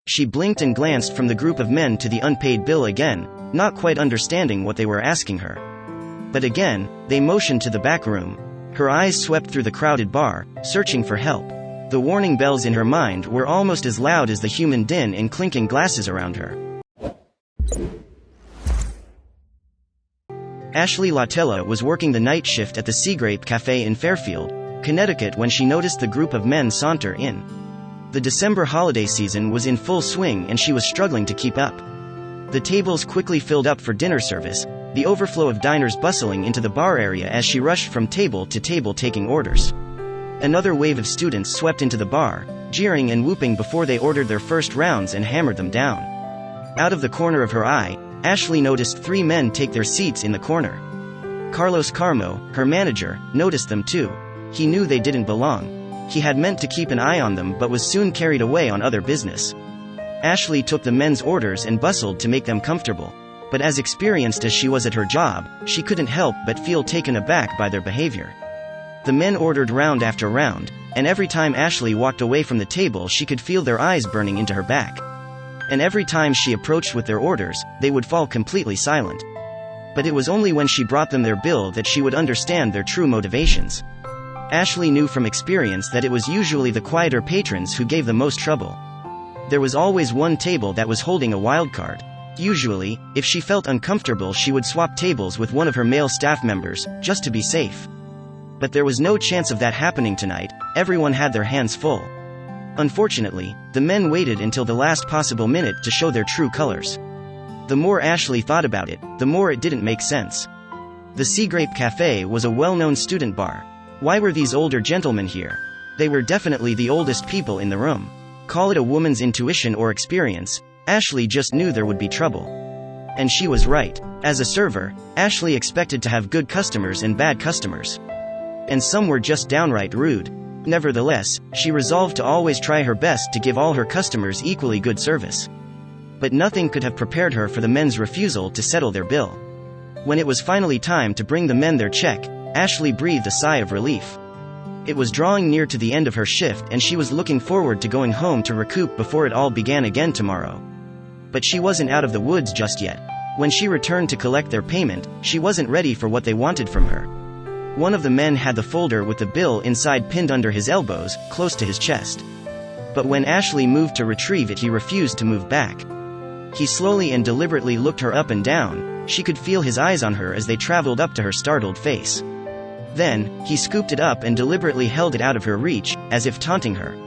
She blinked and glanced from the group of men to the unpaid bill again, not quite understanding what they were asking her. But again, they motioned to the back room. Her eyes swept through the crowded bar, searching for help. The warning bells in her mind were almost as loud as the human din in clinking glasses around her. Ashley Latella was working the night shift at the Seagrape Café in Fairfield, Connecticut when she noticed the group of men saunter in. The December holiday season was in full swing and she was struggling to keep up. The tables quickly filled up for dinner service, the overflow of diners bustling into the bar area as she rushed from table to table taking orders. Another wave of students swept into the bar, jeering and whooping before they ordered their first rounds and hammered them down. Out of the corner of her eye, Ashley noticed 3 men take their seats in the corner. Carlos Carmo, her manager, noticed them too. He knew they didn't belong. He had meant to keep an eye on them but was soon carried away on other business. Ashley took the men's orders and bustled to make them comfortable. But as experienced as she was at her job, she couldn't help but feel taken aback by their behavior. The men ordered round after round, and every time Ashley walked away from the table she could feel their eyes burning into her back. And every time she approached with their orders, they would fall completely silent. But it was only when she brought them their bill that she would understand their true motivations. Ashley knew from experience that it was usually the quieter patrons who gave the most trouble. There was always one table that was holding a wild card. Usually, if she felt uncomfortable she would swap tables with one of her male staff members, just to be safe. But there was no chance of that happening tonight. Everyone had their hands full. Unfortunately, the men waited until the last possible minute to show their true colors. The more Ashley thought about it, the more it didn't make sense. The Seagrape Café was a well-known student bar. Why were these older gentlemen here? They were definitely the oldest people in the room. Call it a woman's intuition or experience, Ashley just knew there would be trouble. And she was right. As a server, Ashley expected to have good customers and bad customers. And some were just downright rude. Nevertheless, she resolved to always try her best to give all her customers equally good service. But nothing could have prepared her for the men's refusal to settle their bill. When it was finally time to bring the men their check, Ashley breathed a sigh of relief. It was drawing near to the end of her shift and she was looking forward to going home to recoup before it all began again tomorrow. But she wasn't out of the woods just yet. When she returned to collect their payment, she wasn't ready for what they wanted from her. One of the men had the folder with the bill inside pinned under his elbows, close to his chest. But when Ashley moved to retrieve it he refused to move back. He slowly and deliberately looked her up and down. She could feel his eyes on her as they traveled up to her startled face. Then, he scooped it up and deliberately held it out of her reach, as if taunting her.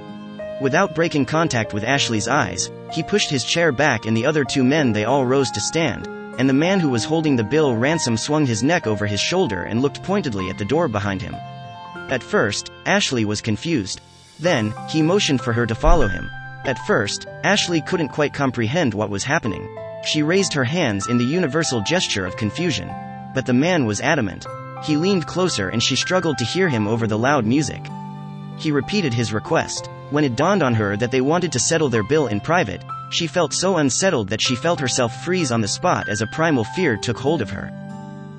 Without breaking contact with Ashley's eyes, he pushed his chair back and the other 2 men they all rose to stand, and the man who was holding the bill ransom swung his neck over his shoulder and looked pointedly at the door behind him. At first, Ashley was confused. Then, he motioned for her to follow him. At first, Ashley couldn't quite comprehend what was happening. She raised her hands in the universal gesture of confusion. But the man was adamant. He leaned closer and she struggled to hear him over the loud music. He repeated his request. When it dawned on her that they wanted to settle their bill in private, she felt so unsettled that she felt herself freeze on the spot as a primal fear took hold of her.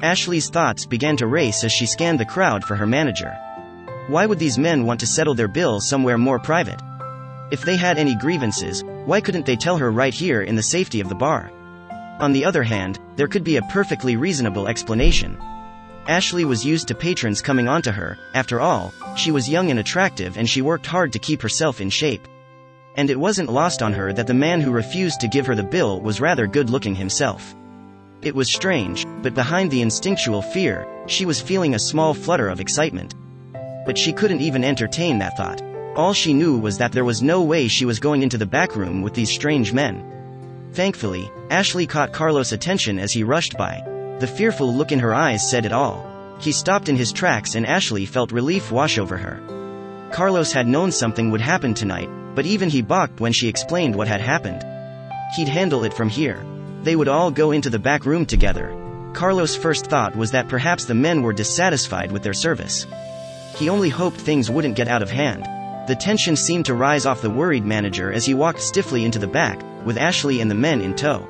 Ashley's thoughts began to race as she scanned the crowd for her manager. Why would these men want to settle their bill somewhere more private? If they had any grievances, why couldn't they tell her right here in the safety of the bar? On the other hand, there could be a perfectly reasonable explanation. Ashley was used to patrons coming onto her. After all, she was young and attractive and she worked hard to keep herself in shape. And it wasn't lost on her that the man who refused to give her the bill was rather good-looking himself. It was strange, but behind the instinctual fear, she was feeling a small flutter of excitement. But she couldn't even entertain that thought. All she knew was that there was no way she was going into the back room with these strange men. Thankfully, Ashley caught Carlos' attention as he rushed by. The fearful look in her eyes said it all. He stopped in his tracks and Ashley felt relief wash over her. Carlos had known something would happen tonight, but even he balked when she explained what had happened. He'd handle it from here. They would all go into the back room together. Carlos' first thought was that perhaps the men were dissatisfied with their service. He only hoped things wouldn't get out of hand. The tension seemed to rise off the worried manager as he walked stiffly into the back, with Ashley and the men in tow.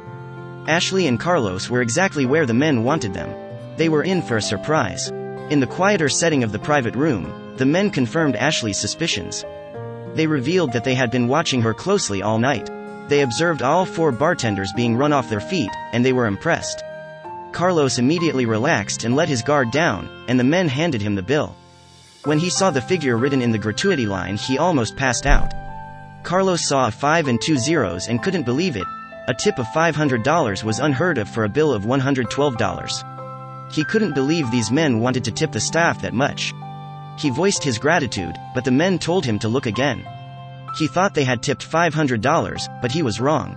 Ashley and Carlos were exactly where the men wanted them. They were in for a surprise. In the quieter setting of the private room, the men confirmed Ashley's suspicions. They revealed that they had been watching her closely all night. They observed all 4 bartenders being run off their feet, and they were impressed. Carlos immediately relaxed and let his guard down, and the men handed him the bill. When he saw the figure written in the gratuity line, he almost passed out. Carlos saw a 5 and 2 zeros and couldn't believe it. A tip of $500 was unheard of for a bill of $112. He couldn't believe these men wanted to tip the staff that much. He voiced his gratitude, but the men told him to look again. He thought they had tipped $500, but he was wrong.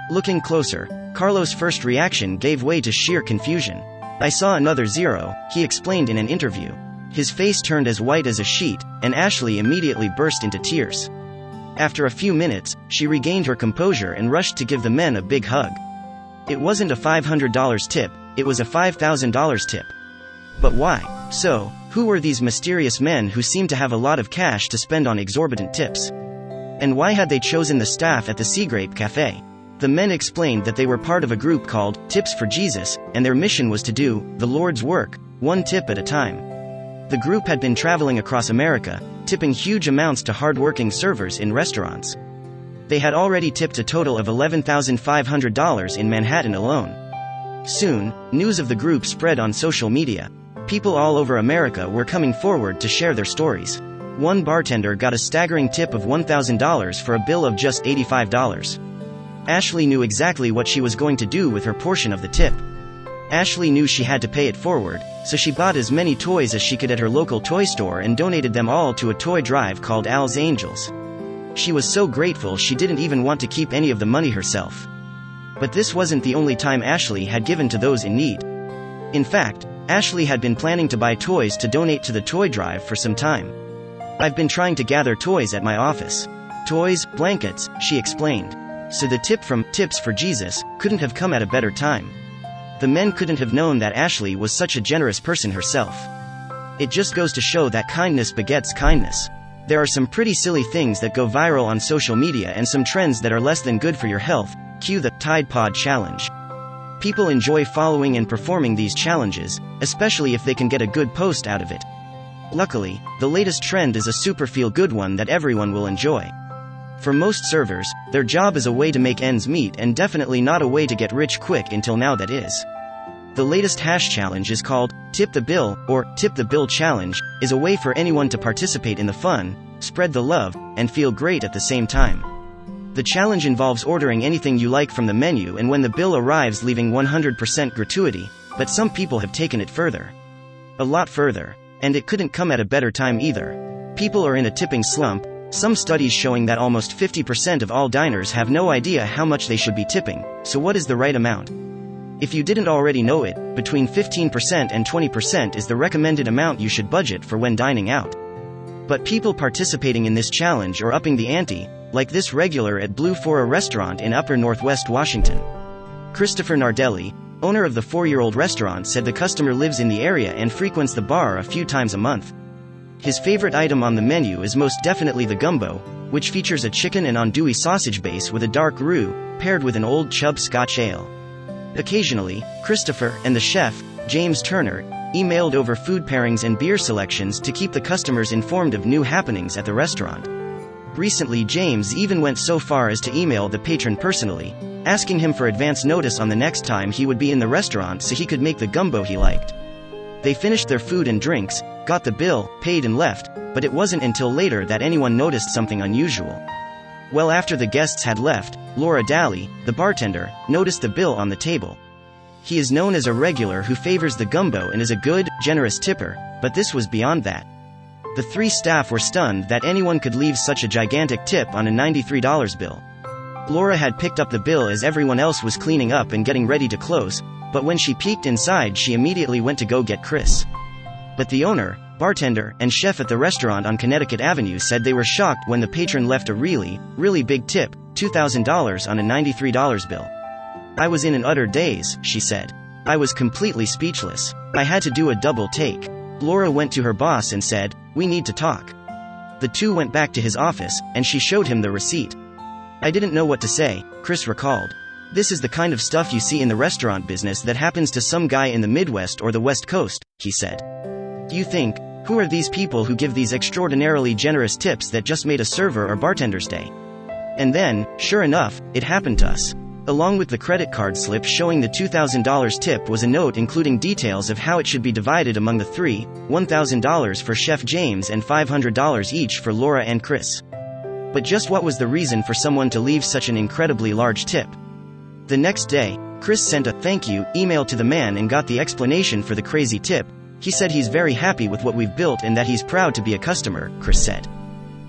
Looking closer, Carlos' first reaction gave way to sheer confusion. "I saw another zero," he explained in an interview. His face turned as white as a sheet, and Ashley immediately burst into tears. After a few minutes, she regained her composure and rushed to give the men a big hug. It wasn't a $500 tip, it was a $5,000 tip. But why? So, who were these mysterious men who seemed to have a lot of cash to spend on exorbitant tips? And why had they chosen the staff at the Seagrape Café? The men explained that they were part of a group called Tips for Jesus, and their mission was to do the Lord's work, one tip at a time. The group had been traveling across America, tipping huge amounts to hard-working servers in restaurants. They had already tipped a total of $11,500 in Manhattan alone. Soon, news of the group spread on social media. People all over America were coming forward to share their stories. One bartender got a staggering tip of $1,000 for a bill of just $85. Ashley knew exactly what she was going to do with her portion of the tip. Ashley knew she had to pay it forward, so she bought as many toys as she could at her local toy store and donated them all to a toy drive called Al's Angels. She was so grateful she didn't even want to keep any of the money herself. But this wasn't the only time Ashley had given to those in need. In fact, Ashley had been planning to buy toys to donate to the toy drive for some time. "I've been trying to gather toys at my office. Toys, blankets," she explained. So the tip from Tips for Jesus couldn't have come at a better time. The men couldn't have known that Ashley was such a generous person herself. It just goes to show that kindness begets kindness. There are some pretty silly things that go viral on social media and some trends that are less than good for your health. Cue the Tide Pod Challenge. People enjoy following and performing these challenges, especially if they can get a good post out of it. Luckily, the latest trend is a super feel-good one that everyone will enjoy. For most servers, their job is a way to make ends meet and definitely not a way to get rich quick until now that is. The latest hash challenge is called Tip the Bill, or Tip the Bill Challenge, is a way for anyone to participate in the fun, spread the love, and feel great at the same time. The challenge involves ordering anything you like from the menu and when the bill arrives leaving 100% gratuity, but some people have taken it further. A lot further. And it couldn't come at a better time either. People are in a tipping slump, some studies showing that almost 50% of all diners have no idea how much they should be tipping, so what is the right amount? If you didn't already know it, between 15% and 20% is the recommended amount you should budget for when dining out. But people participating in this challenge are upping the ante, like this regular at Blue for a restaurant in Upper Northwest Washington. Christopher Nardelli, owner of the 4-year-old restaurant, said the customer lives in the area and frequents the bar a few times a month. His favorite item on the menu is most definitely the gumbo, which features a chicken and andouille sausage base with a dark roux, paired with an Old Chub Scotch ale. Occasionally, Christopher and the chef, James Turner, emailed over food pairings and beer selections to keep the customers informed of new happenings at the restaurant. Recently, James even went so far as to email the patron personally, asking him for advance notice on the next time he would be in the restaurant so he could make the gumbo he liked. They finished their food and drinks, got the bill, paid and left, but it wasn't until later that anyone noticed something unusual. Well, after the guests had left, Laura Daly, the bartender, noticed the bill on the table. He is known as a regular who favors the gumbo and is a good, generous tipper, but this was beyond that. The 3 staff were stunned that anyone could leave such a gigantic tip on a $93 bill. Laura had picked up the bill as everyone else was cleaning up and getting ready to close, but when she peeked inside she immediately went to go get Chris. But the owner, bartender, and chef at the restaurant on Connecticut Avenue said they were shocked when the patron left a really, really big tip, $2,000 on a $93 bill. "I was in an utter daze," she said. "I was completely speechless. I had to do a double take." Laura went to her boss and said, "We need to talk." The two went back to his office, and she showed him the receipt. "I didn't know what to say," Chris recalled. "This is the kind of stuff you see in the restaurant business that happens to some guy in the Midwest or the West Coast," he said. "You think, who are these people who give these extraordinarily generous tips that just made a server or bartender's day?" And then, sure enough, it happened to us. Along with the credit card slip showing the $2,000 tip was a note including details of how it should be divided among the three, $1,000 for Chef James and $500 each for Laura and Chris. But just what was the reason for someone to leave such an incredibly large tip? The next day, Chris sent a thank you email to the man and got the explanation for the crazy tip. He said he's very happy with what we've built and that he's proud to be a customer, Chris said.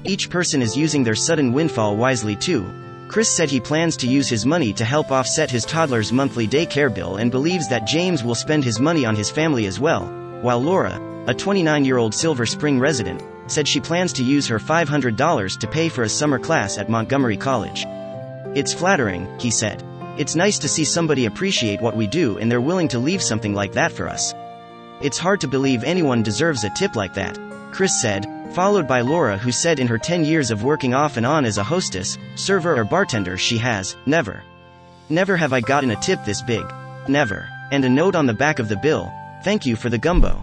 Each person is using their sudden windfall wisely too. Chris said he plans to use his money to help offset his toddler's monthly daycare bill and believes that James will spend his money on his family as well, while Laura, a 29-year-old Silver Spring resident, said she plans to use her $500 to pay for a summer class at Montgomery College. It's flattering, he said. It's nice to see somebody appreciate what we do and they're willing to leave something like that for us. It's hard to believe anyone deserves a tip like that, Chris said, followed by Laura, who said in her 10 years of working off and on as a hostess, server or bartender she has, never have I gotten a tip this big. Never. And a note on the back of the bill, thank you for the gumbo.